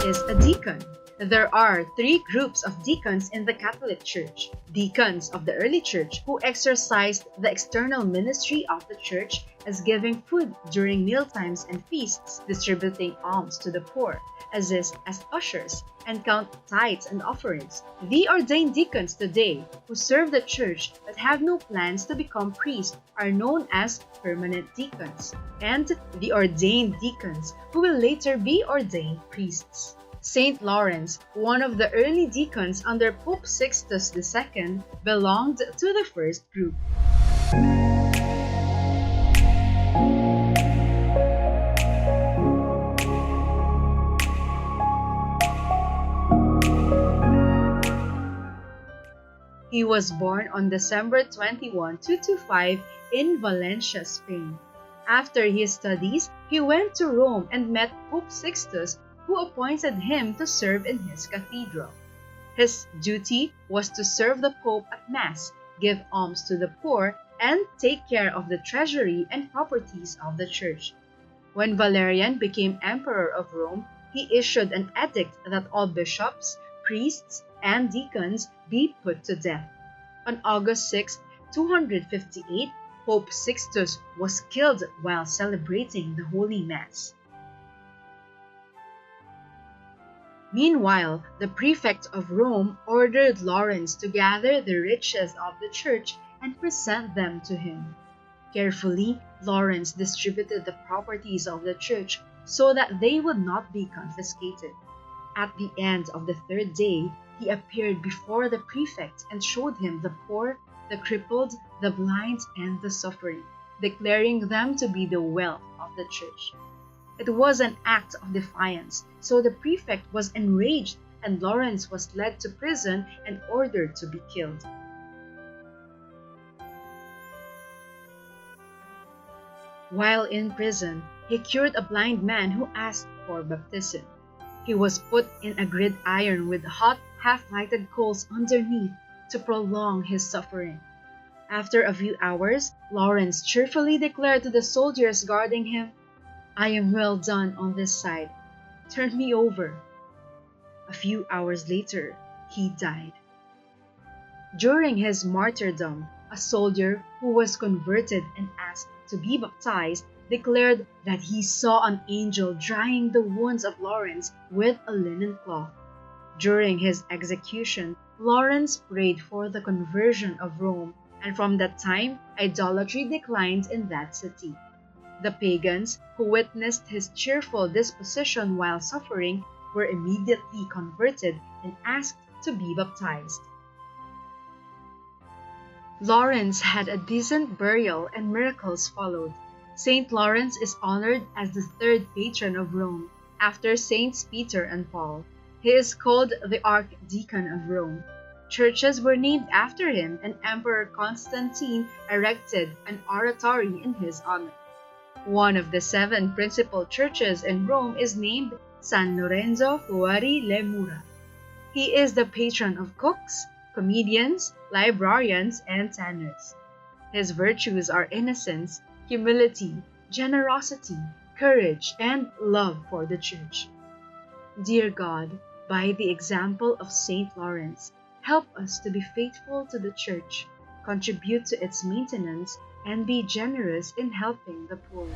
is a deacon? There are three groups of deacons in the Catholic Church. Deacons of the early church who exercised the external ministry of the church as giving food during mealtimes and feasts, distributing alms to the poor, assist as ushers, and count tithes and offerings. The ordained deacons today who serve the church but have no plans to become priests are known as permanent deacons, and the ordained deacons who will later be ordained priests. Saint Lawrence, one of the early deacons under Pope Sixtus II, belonged to the first group. He was born on December 21, 225 in Valencia, Spain. After his studies, he went to Rome and met Pope Sixtus, who appointed him to serve in his cathedral. His duty was to serve the Pope at Mass, give alms to the poor, and take care of the treasury and properties of the church. When Valerian became Emperor of Rome, he issued an edict that all bishops, priests, and deacons be put to death. On August 6, 258, Pope Sixtus was killed while celebrating the Holy Mass. Meanwhile, the prefect of Rome ordered Lawrence to gather the riches of the church and present them to him. Carefully, Lawrence distributed the properties of the church so that they would not be confiscated. At the end of the third day, he appeared before the prefect and showed him the poor, the crippled, the blind, and the suffering, declaring them to be the wealth of the church. It was an act of defiance, so the prefect was enraged and Lawrence was led to prison and ordered to be killed. While in prison, he cured a blind man who asked for baptism. He was put in a gridiron with hot, half-lighted coals underneath to prolong his suffering. After a few hours, Lawrence cheerfully declared to the soldiers guarding him, "I am well done on this side. Turn me over." A few hours later, he died. During his martyrdom, a soldier who was converted and asked to be baptized declared that he saw an angel drying the wounds of Lawrence with a linen cloth. During his execution, Lawrence prayed for the conversion of Rome, and from that time, idolatry declined in that city. The pagans who witnessed his cheerful disposition while suffering were immediately converted and asked to be baptized. Lawrence had a decent burial and miracles followed. Saint Lawrence is honored as the third patron of Rome, after Saints Peter and Paul. He is called the Archdeacon of Rome. Churches were named after him, and Emperor Constantine erected an oratory in his honor. One of the 7 principal churches in Rome is named San Lorenzo Fuori le Mura. He is the patron of cooks, comedians, librarians, and tanners. His virtues are innocence, humility, generosity, courage, and love for the church. Dear God, by the example of Saint Lawrence, help us to be faithful to the church, contribute to its maintenance, and be generous in helping the poor.